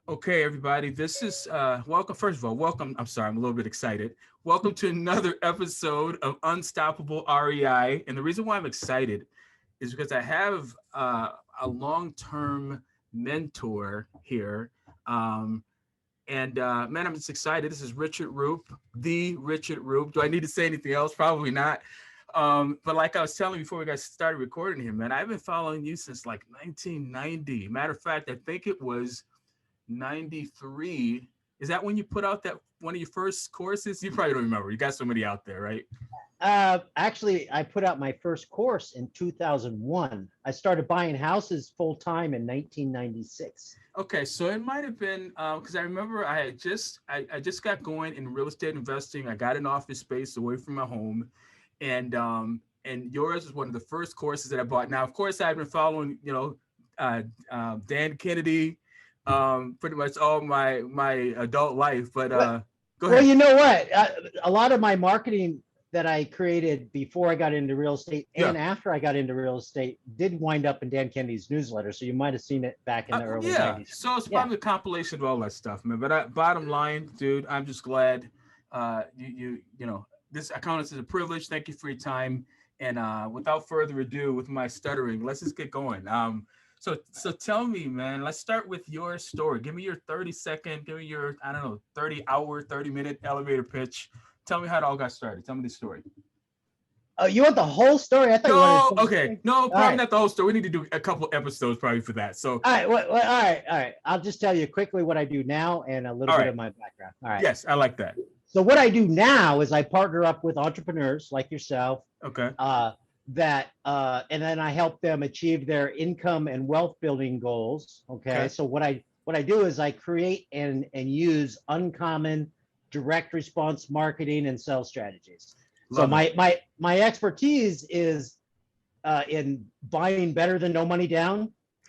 Okay, everybody, this is welcome. First of all, welcome. I'm sorry, I'm a little bit excited. Welcome to another episode of Unstoppable REI. And the reason why I'm excited is because I have a long term mentor here. Um, and man, I'm just excited. This is Richard Roop, the Richard Roop. Do I need to say anything else? Probably not. But like I was telling you before we got started recording here, man, I've been following you since like 1990. Matter of fact, I think it was 93. Is that when you put out that one of your first courses? You probably don't remember. You got so many out there, right? Actually, I put out my first course in 2001. I started buying houses full time in 1996. Okay, so it might have been because I remember I just got going in real estate investing. I got an office space away from my home, and yours is one of the first courses that I bought. Now, of course, I've been following Dan Kennedy, pretty much all my adult life. But Well, go well, ahead. you know what? A lot of my marketing that I created before I got into real estate Yeah. and after I got into real estate did wind up in Dan Kennedy's newsletter. So you might have seen it back in the early Yeah, 90s. so it's Yeah. probably a compilation of all that stuff, man. But bottom line, dude, I'm just glad you know this. I count this as a privilege. Thank you for your time. And without further ado, with my stuttering, let's just get going. So tell me, man. Let's start with your story. Give me your 30-second. Give me your I don't know 30-hour, 30-minute elevator pitch. Tell me how it all got started. Tell me the story. Oh, you want the whole story? I thought you wanted No, full okay, story. no, All probably right. not the whole story. We need to do a couple episodes probably for that. So, All right. All right. All right. I'll just tell you quickly what I do now and a little all bit right, of my background. All right. yes, I like that. So what I do now is I partner up with entrepreneurs like yourself, Okay. and then I help them achieve their income and wealth building goals. Okay. Okay. So what I do is I create and use uncommon direct response marketing and sales strategies. So Love it. my expertise is in buying better than no money down,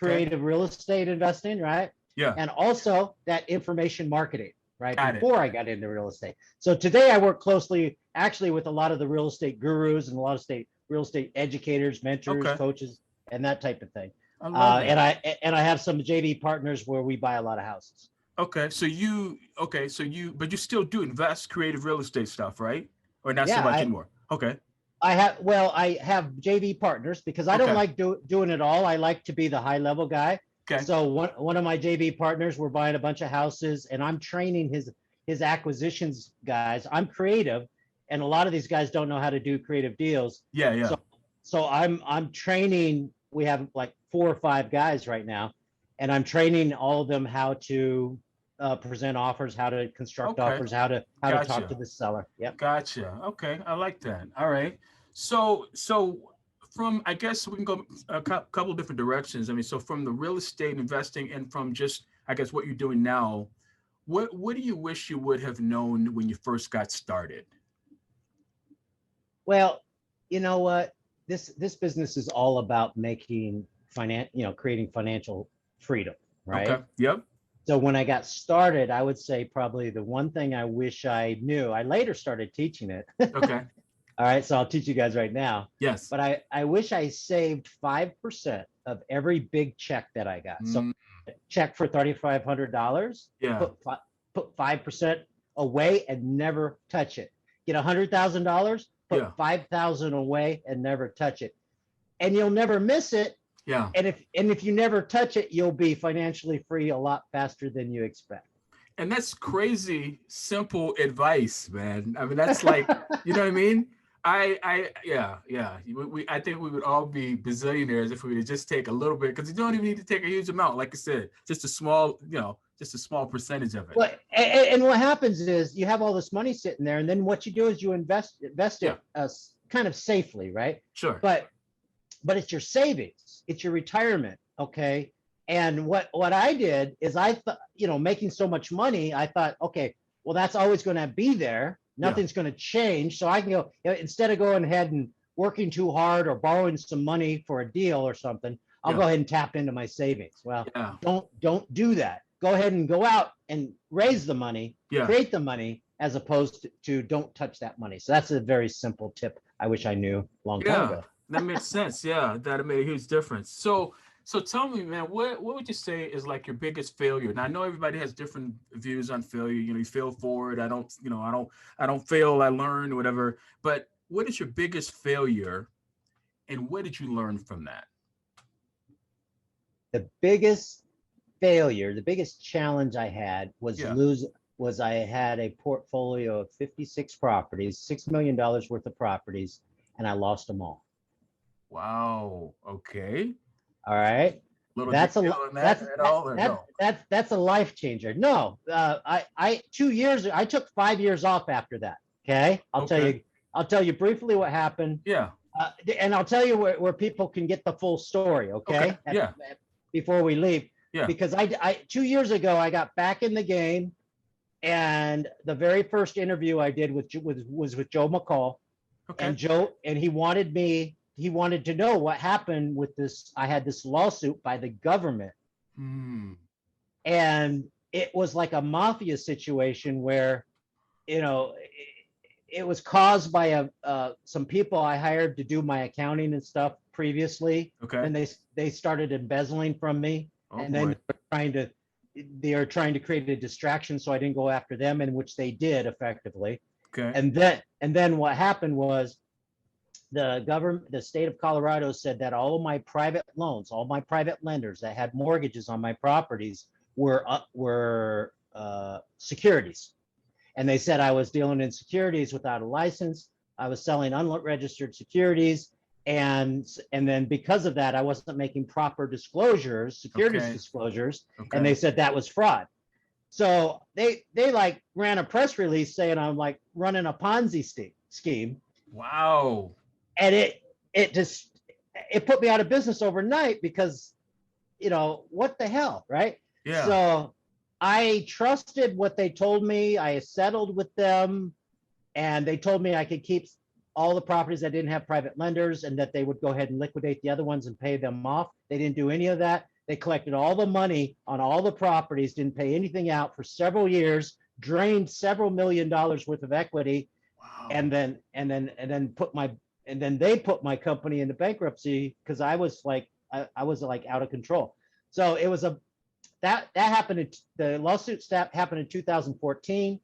Okay. creative real estate investing, right? Yeah. And also that information marketing, right? Got it. Before I got into real estate. So today I work closely actually with a lot of the real estate gurus and a lot of real estate educators, mentors, Okay. coaches, and that type of thing. I love And that. I have some JV partners where we buy a lot of houses. Okay. But you still do invest creative real estate stuff, right? Or not so Yeah, much anymore. Okay. I have JV partners because I don't Okay. like doing it all. I like to be the high level guy. Okay. So one of my JV partners, we're buying a bunch of houses, and I'm training his acquisitions guys. I'm creative, and a lot of these guys don't know how to do creative deals. Yeah. Yeah. So I'm training. We have like 4 or 5 guys right now, and I'm training all of them how to present offers, how to construct Okay. offers, how to talk to Gotcha. the seller. Yep. Gotcha. Okay. I like that. All right. So from I guess we can go a couple of different directions. I mean, so from the real estate investing and from just I guess what you're doing now, what do you wish you would have known when you first got started? Well, you know what? This business is all about creating financial freedom, Okay. right? Yep. So when I got started, I would say probably the one thing I wish I knew. I later started teaching it. Okay. All right, so I'll teach you guys right now. Yes. But I wish I saved 5% of every big check that I got. So Mm, check for $3,500, yeah. put 5% away and never touch it. Get $100,000, Yeah. put 5,000 away and never touch it. And you'll never miss it. Yeah. And if you never touch it, you'll be financially free a lot faster than you expect. And that's crazy simple advice, man. I mean, that's like, you know what I mean? Yeah. I think we would all be bazillionaires if we would just take a little bit because you don't even need to take a huge amount. Like I said, just a small percentage of it. Well, and what happens is you have all this money sitting there, and then what you do is you invest Yeah. it kind of safely, right? Sure. But it's your savings, it's your retirement, okay? And what I did is I thought, making so much money, I thought, okay, well, that's always going to be there. Yeah. Nothing's going to change. So I can go, instead of going ahead and working too hard or borrowing some money for a deal or something, I'll Yeah. go ahead and tap into my savings. Well, Yeah. don't do that. Go ahead and go out and raise the money, Yeah. create the money, as opposed to don't touch that money. So that's a very simple tip I wish I knew a long time Yeah. ago. That makes sense. Yeah. That made a huge difference. So tell me, man, what would you say is like your biggest failure? Now I know everybody has different views on failure. You know, you fail forward. I don't, you know, I don't fail. I learn, whatever. But what is your biggest failure, and what did you learn from that? The biggest failure, the biggest challenge I had Yeah. was I had a portfolio of 56 properties, $6 million worth of properties, and I lost them all. Wow. Okay. All right. Little That's a detail on that at all, or no? that's a life changer. No, I 2 years I took 5 years off after that. Okay, Okay. I'll tell you briefly what happened, Yeah. and I'll tell you where people can get the full story. Okay. Okay, Yeah. before we leave, Yeah. because I 2 years ago I got back in the game, and the very first interview I did was with Joe McCall, Okay. and he wanted to know what happened with this. I had this lawsuit by the government, Hmm. and it was like a mafia situation where, you know, it was caused by some people I hired to do my accounting and stuff previously. Okay. Then they started embezzling from me, Oh and then boy. they are trying to create a distraction so I didn't go after them, in which they did effectively. Okay. And then what happened was the state of Colorado said that all of my private loans, all my private lenders that had mortgages on my properties were securities, and they said I was dealing in securities without a license. I was selling unregistered securities, and then because of that, I wasn't making proper disclosures, securities Okay. disclosures, and Okay. they said that was fraud. So they like ran a press release saying I'm like running a Ponzi scheme, Wow. and it just it put me out of business overnight because, what the hell, right? Yeah. So I trusted what they told me. I settled with them, and they told me I could keep all the properties that didn't have private lenders, and that they would go ahead and liquidate the other ones and pay them off. They didn't do any of that. They collected all the money on all the properties, didn't pay anything out for several years, drained several $1 million worth of equity, Wow. and then they put my company into bankruptcy because I was like out of control. So it was that happened. The lawsuit happened in 2014.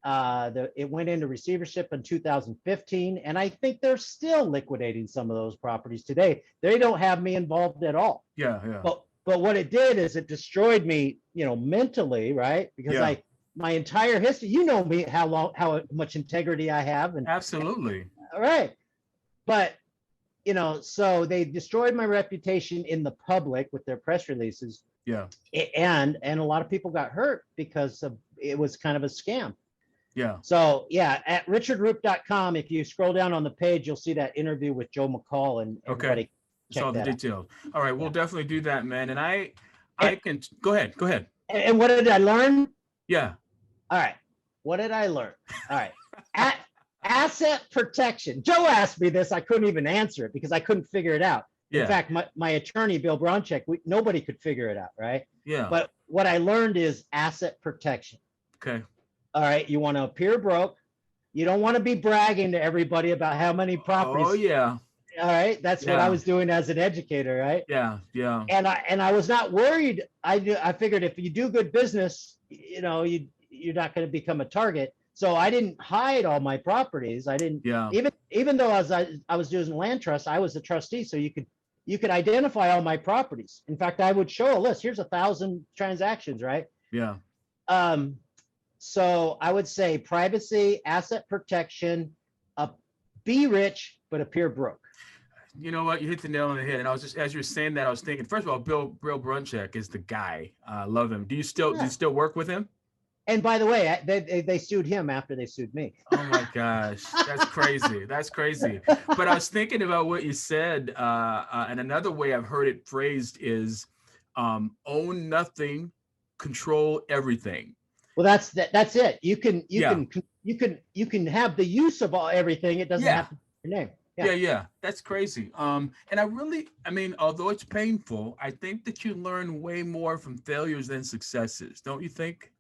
It went into receivership in 2015, and I think they're still liquidating some of those properties today. They don't have me involved at all. Yeah. Yeah. But what it did is it destroyed me, mentally, right? Because Yeah. my entire history, me, how much integrity I have, and Absolutely. all right. But so they destroyed my reputation in the public with their press releases, Yeah. and a lot of people got hurt because it was kind of a scam. Yeah. So yeah, at richardroop.com, if you scroll down on the page, you'll see that interview with Joe McCall, and Okay. everybody It's check all the that out. details. All right. We'll Yeah. definitely do that, man. And I And, can go ahead. Go ahead. and what did I learn? Yeah. All right. What did I learn? All right. At, Asset protection. Joe asked me this. I couldn't even answer it because I couldn't figure it out. In Yeah. fact, my attorney, Bill Bronchek, nobody could figure it out, right? Yeah. But what I learned is asset protection. Okay. All right. You want to appear broke. You don't want to be bragging to everybody about how many Oh properties. yeah. All right. That's what I Yeah. was doing as an educator, right? Yeah. Yeah. And I was not worried. I figured if you do good business, you're not going to become a target. So I didn't hide all my properties. I didn't Yeah. even though I was doing land trust, I was the trustee, so you could identify all my properties. In fact, I would show a list. Here's 1,000 transactions, right? Yeah. So I would say privacy, asset protection, be rich but appear broke. You know what? You hit the nail on the head. And I was just as you were saying that, I was thinking. First of all, Bill Bruncheck is the guy. I love him. Do you Yeah. still work with him? And by the way, they sued him after they sued me. Oh my gosh, that's crazy. That's crazy. But I was thinking about what you said, and another way I've heard it phrased is own nothing, control everything. Well, that's it. You can Yeah. have the use of everything. It doesn't Yeah. have to be your name. Yeah. That's crazy. And I mean, although it's painful, I think that you learn way more from failures than successes. Don't you think?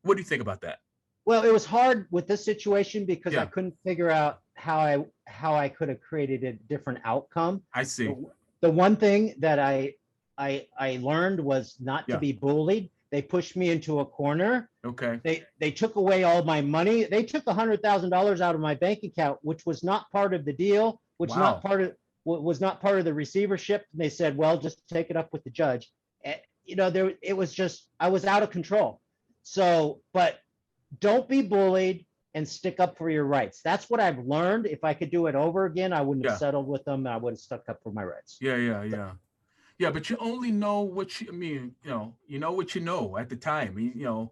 What do you think about that? Well, it was hard with this situation because I Yeah. couldn't figure out how I could have created a different outcome. I see. The one thing that I learned was not to Yeah. be bullied. They pushed me into a corner. Okay. They took away all my money. They took $100,000 out of my bank account, which was not part of the deal, which not Wow. part of was not part of the receivership. And they said, well, just take it up with the judge. You know, there it was just I was out of control. So, but don't be bullied and stick up for your rights. That's what I've learned. If I could do it over again, I wouldn't have Yeah. settled with them. I would have stuck up for my rights. Yeah. Yeah. Yeah. Yeah, but you only know what you, I mean, you know what you know at the time.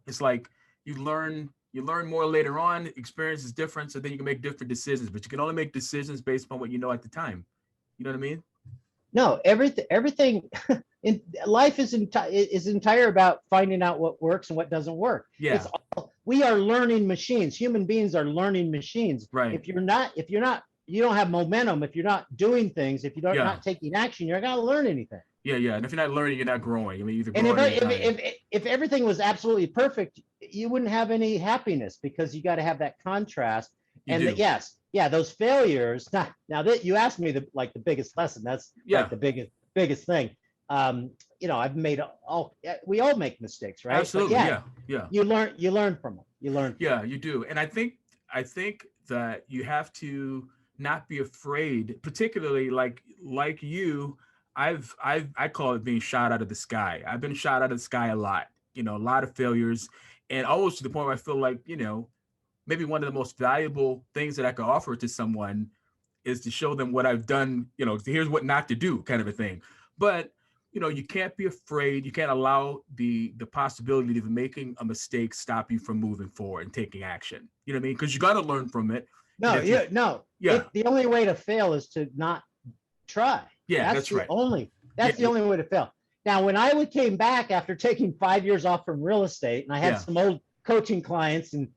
It's like you learn more later on. Experience is different, so then you can make different decisions. But you can only make decisions based on what you know at the time. You know what I mean? No, everything in life is entire about finding out what works and what doesn't work. Yeah. We are learning machines. Human beings are learning machines. Right. You don't have momentum. If you're not doing things, if you're Yeah. not taking action, you're not going to learn anything. Yeah. Yeah. And if you're not learning, you're not growing. I mean, either And growing or you're dying. if everything was absolutely perfect, you wouldn't have any happiness because you got to have that contrast. You And do. yes, yeah, those failures. Now that you asked me the biggest lesson, that's Yeah. like the biggest thing. I've made we all make mistakes, right? Absolutely. But Yeah. Yeah. you learn from them. You learn. Yeah, you do. And I think that you have to not be afraid, particularly like you. I call it being shot out of the sky. I've been shot out of the sky a lot, a lot of failures, and almost to the point where I feel like, maybe one of the most valuable things that I could offer to someone is to show them what I've done, here's what not to do, kind of a thing. But you can't be afraid. You can't allow the possibility of making a mistake stop you from moving forward and taking action. You know what I mean? Because you got to learn from it. No, Yeah. The only way to fail is to not try. Yeah, that's right. That's the only way to fail. Now, when I came back after taking 5 years off from real estate, and I had some old coaching clients and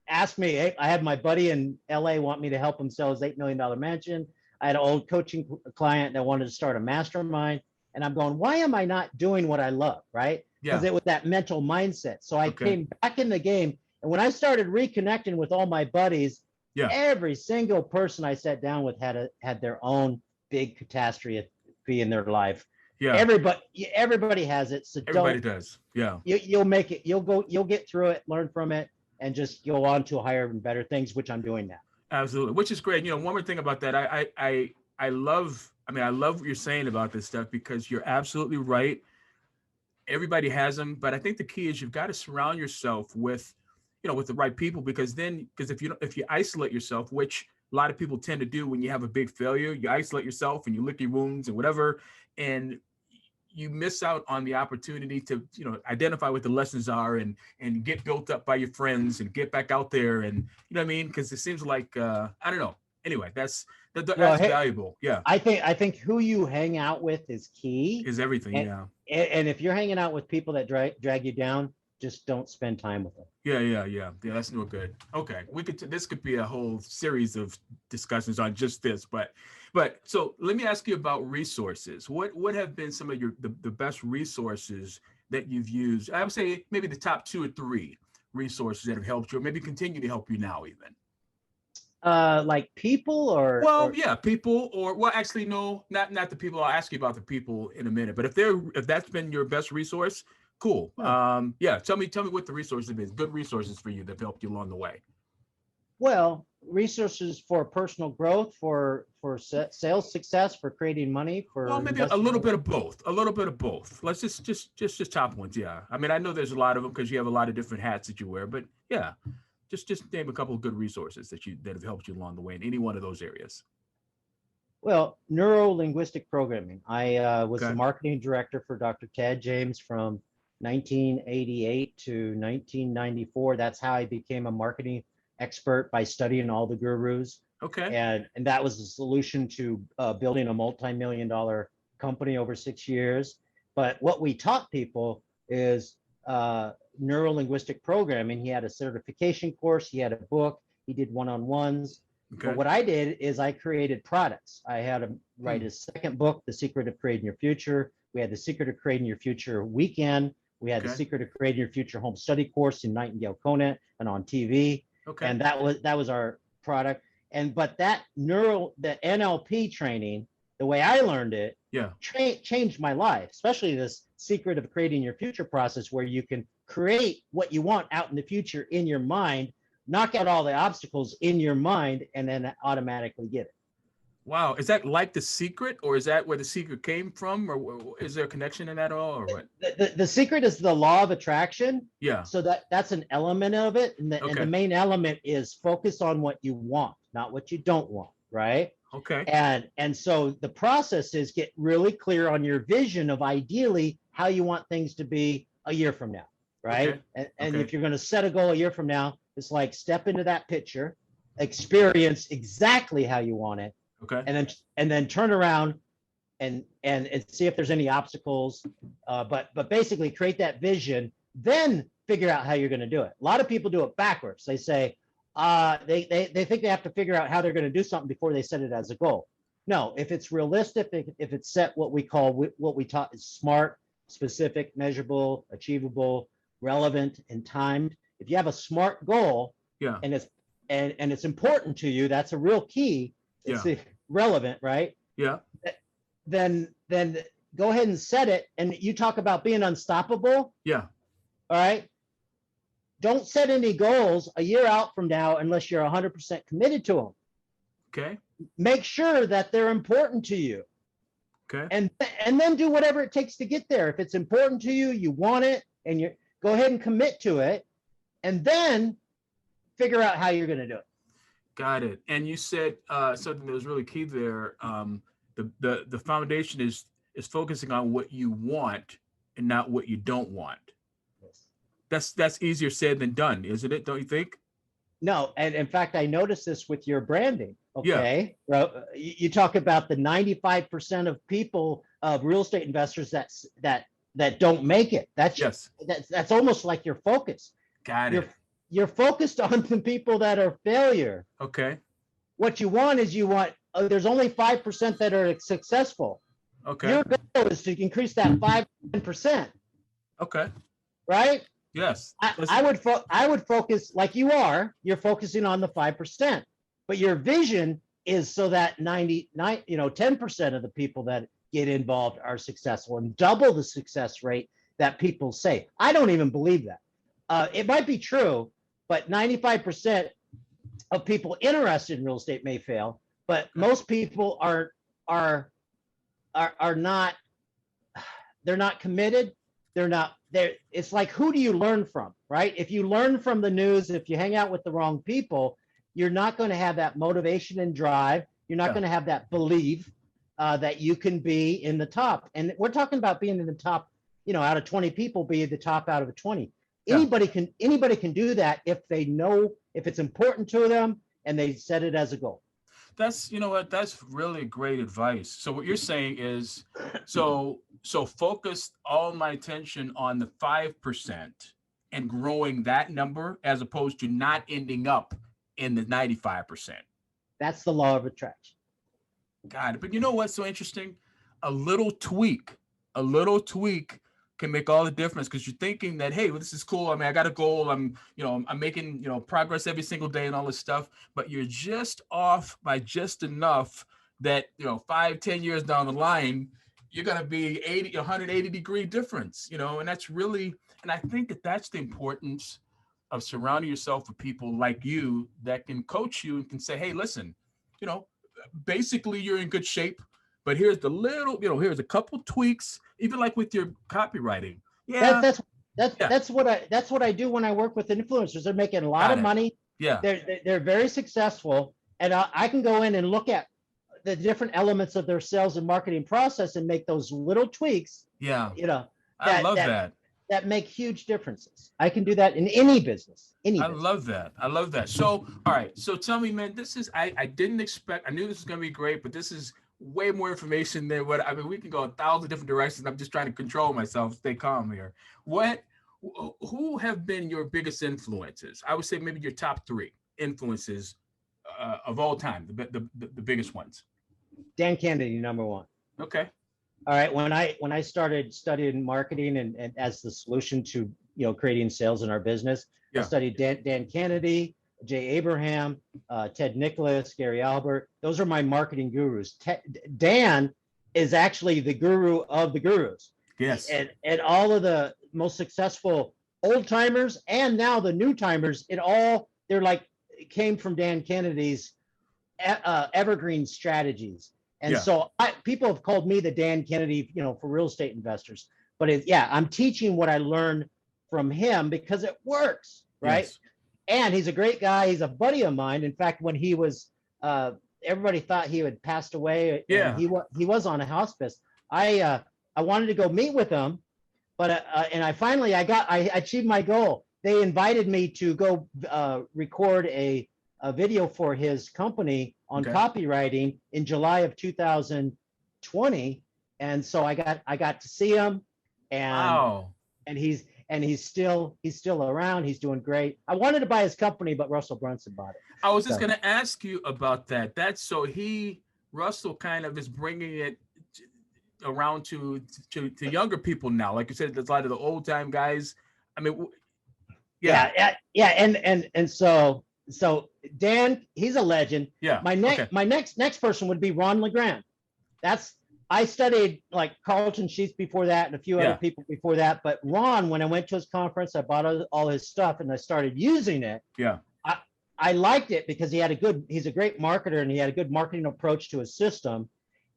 asked me, hey, I had my buddy in LA want me to help him sell his $8 million mansion. I had an old coaching client that wanted to start a mastermind. And I'm going, why am I not doing what I love? Right. Because it was that mental mindset. So I came back in the game. And when I started reconnecting with all my buddies, every single person I sat down with had their own big catastrophe in their life. Yeah. Everybody has it. So everybody does. Yeah. You'll make it. You'll get through it, learn from it, and just go on to higher and better things, which I'm doing now. Absolutely. Which is great. One more thing about that. I love what you're saying about this stuff, because you're absolutely right. Everybody has them, but I think the key is you've got to surround yourself with the right people, because if you isolate yourself, which a lot of people tend to do when you have a big failure, you isolate yourself and you lick your wounds and whatever, and you miss out on the opportunity to identify what the lessons are and get built up by your friends and get back out there, and you know what I mean, because it seems like I don't know. Anyway, that's valuable. Yeah, I think who you hang out with is key. Is everything. And if you're hanging out with people that drag you down, just don't spend time with them. Yeah. That's no good. Okay, this could be a whole series of discussions on just this, but so let me ask you about resources. What have been some of the best resources that you've used? I would say maybe the top 2 or 3 resources that have helped you, or maybe continue to help you now, even. Like people or people, or actually no, not the people. I'll ask you about the people in a minute, but if that's been your best resource, cool. Tell me what the resources have been, good resources for you that have helped you along the way. Well, resources for personal growth, for sales success, for creating money, for maybe a little bit of both. Let's just top ones. Yeah, I mean, I know there's a lot of them because you have a lot of different hats that you wear, but yeah, just name a couple of good resources that have helped you along the way in any one of those areas. Well, neuro-linguistic programming. I was the marketing director for Dr. Ted James from 1988 to 1994. That's how I became a marketing expert, by studying all the gurus. Okay. And that was the solution to building a multi-million-dollar company over 6 years. But what we taught people is neuro-linguistic programming. He had a certification course, he had a book, he did one-on-ones. Okay. But what I did is I created products. I had him write his second book, The Secret of Creating Your Future. We had the Secret of Creating Your Future weekend. We had the Secret of Creating Your Future home study course in Nightingale Conant and on TV. Okay. And that was our product. But that NLP training, the way I learned it Yeah. changed my life, especially this secret of creating your future process, where you can create what you want out in the future in your mind, knock out all the obstacles in your mind, and then automatically get it. Wow. Is that like The Secret, or is that where The Secret came from, or is there a connection in that at all, or what? The secret is the law of attraction. Yeah. So that's an element of it. And the Okay. main element is focus on what you want, not what you don't want. Right. Okay. And so the process is get really clear on your vision of ideally how you want things to be a year from now. Right. Okay. And Okay. if you're going to set a goal a year from now, it's like step into that picture, experience exactly how you want it, Okay. and then turn around and see if there's any obstacles. But basically create that vision, then figure out how you're going to do it. A lot of people do it backwards. They say they think they have to figure out how they're going to do something before they set it as a goal. No, if it's realistic, if it's set what we taught is SMART, specific, measurable, achievable, relevant, and timed. If you have a SMART goal, Yeah. and it's important to you, that's a real key. It's relevant, right? Yeah. Then go ahead and set it. And you talk about being unstoppable. Yeah. All right. Don't set any goals a year out from now unless you're 100% committed to them. Okay. Make sure that they're important to you. Okay. And then do whatever it takes to get there. If it's important to you, you want it, and you go ahead and commit to it, and then figure out how you're going to do it. Got it. And you said something that was really key there. The foundation is focusing on what you want and not what you don't want. Yes. That's easier said than done, isn't it? Don't you think? No, and in fact, I noticed this with your branding. Okay, yeah. You talk about the 95% of people, of real estate investors that don't make it. That's almost like your focus. Got it. You're focused on the people that are failure. Okay. What you want is there's only 5% that are successful. Okay. Your goal is to increase that 5%. Okay. Right? Yes. I would focus like you're focusing on the 5%, but your vision is so that 10% of the people that get involved are successful, and double the success rate that people say. I don't even believe that. It might be true, but 95% of people interested in real estate may fail, but most people are not, they're not committed. It's like, who do you learn from, right? If you learn from the news, if you hang out with the wrong people, you're not going to have that motivation and drive. You're not going to have that belief that you can be in the top. And we're talking about being in the top, out of 20 people, be the top out of 20. Anybody can do that if they know, if it's important to them and they set it as a goal. That's really great advice. So what you're saying is, so focus all my attention on the 5% and growing that number, as opposed to not ending up in the 95%. That's the law of attraction. Got it. But you know what's so interesting? A little tweak can make all the difference, because you're thinking that, hey, well, this is cool. I mean, I got a goal. I'm making, progress every single day and all this stuff, but you're just off by just enough that, 5-10 years down the line, you're going to be 180 degree difference, and that's really, and I think that's the importance of surrounding yourself with people like you that can coach you and can say, hey, listen, basically you're in good shape, but here's the little, here's a couple tweaks, even like with your copywriting. Yeah. That's what I do when I work with influencers. They're making a lot of money. Yeah. They're very successful. And I can go in and look at the different elements of their sales and marketing process and make those little tweaks. Yeah. I love that. That make huge differences. I can do that in any business. I love that. So, all right. So tell me, man, I didn't expect, I knew this was going to be great, but this is way more information than what, we can go 1,000 different directions. I'm just trying to control myself, stay calm here. Who have been your biggest influences? I would say maybe your top 3 influences of all time, the biggest ones. Dan Kennedy, number 1. Okay. All right. When I started studying marketing and as the solution to creating sales in our business, I studied Dan Kennedy, Jay Abraham, Ted Nicholas, Gary Albert. Those are my marketing gurus. Dan is actually the guru of the gurus. Yes. And all of the most successful old timers and now the new timers, they're like, came from Dan Kennedy's evergreen strategies. And Yeah. so people have called me the Dan Kennedy, for real estate investors. But I'm teaching what I learned from him because it works, right? Yes. And he's a great guy. He's a buddy of mine. In fact, when he was, everybody thought he had passed away. Yeah. And he was on a hospice. I wanted to go meet with him, but and I achieved my goal. They invited me to go record a video for his company on copywriting in July of 2020, and so I got to see him, and Wow. and he's still around. He's doing great. I wanted to buy his company, but Russell Brunson bought it. I was just going to ask you about that. Russell kind of is bringing it around to younger people now. Like you said, there's a lot of the old time guys. I mean, yeah. And so Dan, he's a legend. Yeah. My next person would be Ron LeGrand. I studied like Carlton Sheets before that and a few other people before that. But Ron, when I went to his conference, I bought all his stuff and I started using it. Yeah. I liked it because he's a great marketer and he had a good marketing approach to his system,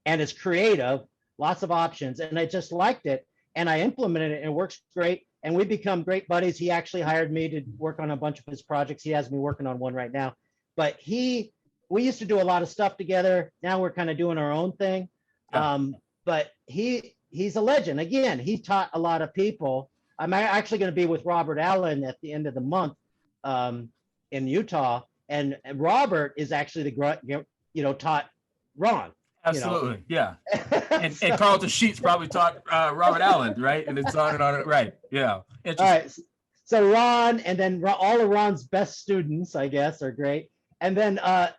and it's creative, lots of options. And I just liked it and I implemented it and it works great. And we become great buddies. He actually hired me to work on a bunch of his projects. He has me working on one right now. But we used to do a lot of stuff together. Now we're kind of doing our own thing. Yeah. But he's a legend. Again, he taught a lot of people. I'm actually going to be with Robert Allen at the end of the month in Utah. And Robert is actually taught Ron. Absolutely, yeah. And Carlton Sheets probably taught Robert Allen, right? And it's on and on, right? Yeah. All right. So Ron, and then all of Ron's best students, I guess, are great. And then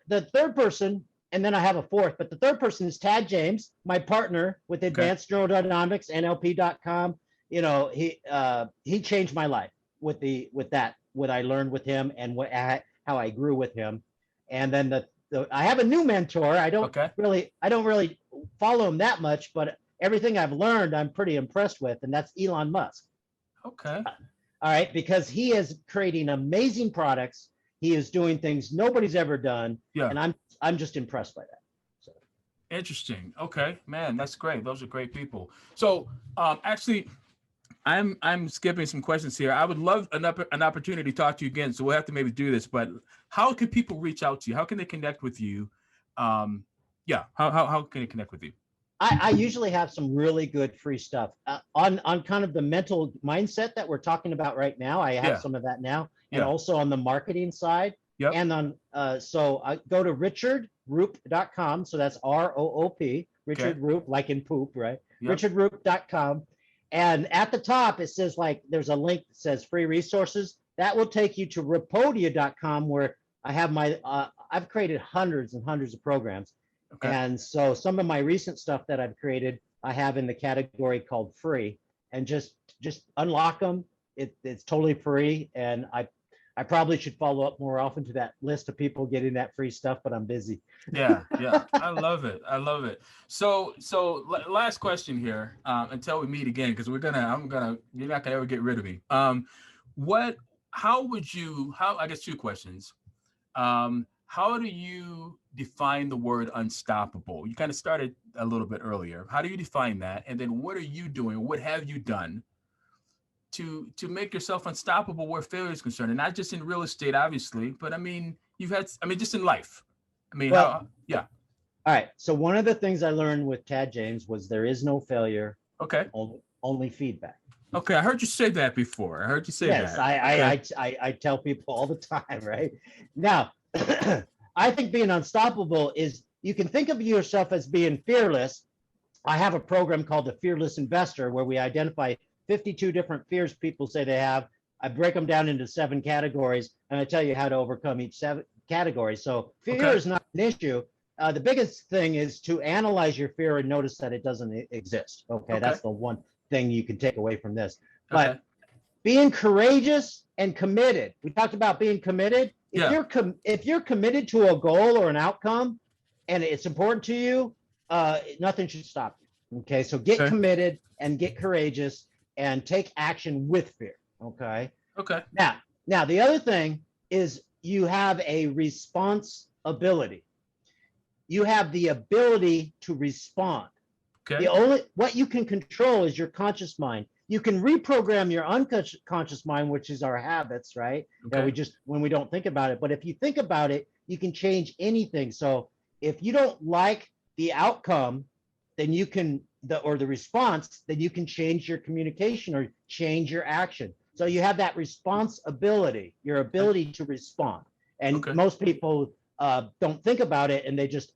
the third person, and then I have a fourth, but the third person is Tad James, my partner with Advanced Neurodynamics, NLP.com. He changed my life with that, what I learned with him and how I grew with him. And then I have a new mentor. I don't really follow him that much, but everything I've learned, I'm pretty impressed with, and that's Elon Musk. Okay. All right, because he is creating amazing products. He is doing things nobody's ever done, and I'm just impressed by that. So. Interesting. Okay, man, that's great. Those are great people. So, actually, I'm skipping some questions here. I would love an opportunity to talk to you again, so we'll have to maybe do this. But how can people reach out to you? How can they connect with you? How can they connect with you? I usually have some really good free stuff on kind of the mental mindset that we're talking about right now. I have some of that now, and also on the marketing side. Yep. And on so I go to richardroop.com. So that's ROOP, Richard Roop, like in poop, right? Yep. richardroop.com. And at the top, it says there's a link that says free resources. That will take you to Repodia.com, where I have I've created hundreds and hundreds of programs. Okay. And so some of my recent stuff that I've created, I have in the category called free, and just unlock them. It's totally free. And I probably should follow up more often to that list of people getting that free stuff, but I'm busy. Yeah. I love it. So last question here, until we meet again, because you're not gonna ever get rid of me. I guess two questions. How do you define the word unstoppable? You kind of started a little bit earlier. How do you define that? And then what are you doing? What have you done to make yourself unstoppable where failure is concerned? And not just in real estate, obviously, but just in life. All right. So one of the things I learned with Tad James was there is no failure. Okay. Only feedback. Okay. I heard you say that before. That. Yes, I tell people all the time, right? Now, I think being unstoppable is, you can think of yourself as being fearless. I have a program called the Fearless Investor, where we identify 52 different fears people say they have. I break them down into 7 categories, and I tell you how to overcome each 7 categories. So fear is not an issue. The biggest thing is to analyze your fear and notice that it doesn't exist. Okay, that's the one thing you can take away from this. But being courageous and committed. We talked about being committed. If you're committed to a goal or an outcome, and it's important to you, nothing should stop you. Okay, so get Okay. committed and get courageous and take action with fear. Okay. Okay. Now the other thing is you have a responsibility. You have the ability to respond. Okay. The only what you can control is your conscious mind. You can reprogram your unconscious mind, which is our habits, right? That we just when we don't think about it. But if you think about it, you can change anything. So if you don't like the outcome, then you can or the response, then you can change your communication or change your action. So you have that responsibility, your ability to respond. And most people don't think about it, and they just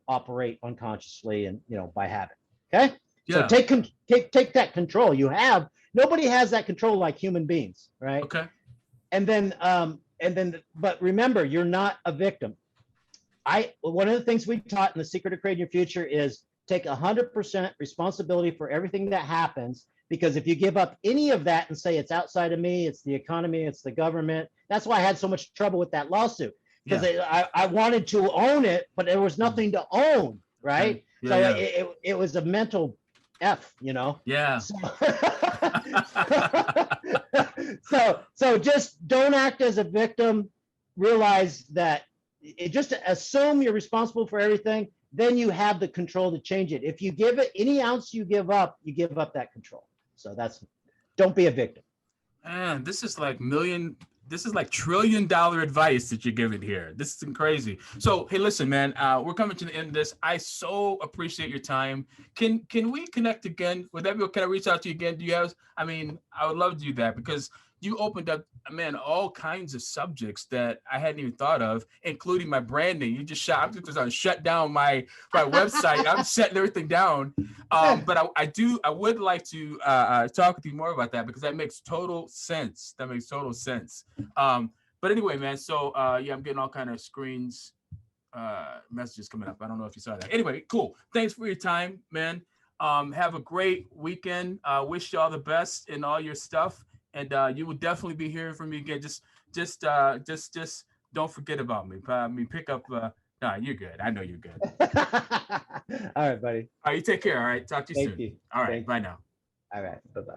operate unconsciously and by habit. Okay. So take that control. You have nobody has that control like human beings, right? Okay. And then but remember, you're not a victim. One of the things we taught in The Secret of Creating Your Future is take 100% responsibility for everything that happens, because if you give up any of that and say it's outside of me, it's the economy, it's the government. That's why I had so much trouble with that lawsuit, because I wanted to own it, but there was nothing to own, right? It was a mental F, Yeah. So just don't act as a victim. Realize that just assume you're responsible for everything. Then you have the control to change it. If you give it any ounce you give up that control. So don't be a victim. Man, this is like $1 trillion advice that you're giving here. This is crazy. So, hey, listen, man, we're coming to the end of this. I so appreciate your time. Can we connect again? Would that be okay? Can I reach out to you again? Do you have, I would love to do that, because you opened up, man, all kinds of subjects that I hadn't even thought of, including my branding. You just I'm just shut down my website. I'm shutting everything down. But I would like to talk with you more about that, because that makes total sense. But anyway, man, so I'm getting all kind of screens, messages coming up. I don't know if you saw that. Anyway, cool. Thanks for your time, man. Have a great weekend. Wish you all the best in all your stuff. And you will definitely be hearing from me again. Just don't forget about me. Pick up. Nah, you're good. I know you're good. All right, buddy. All right, you take care. All right, talk to you soon. Thank you. All right, bye now. All right, bye-bye.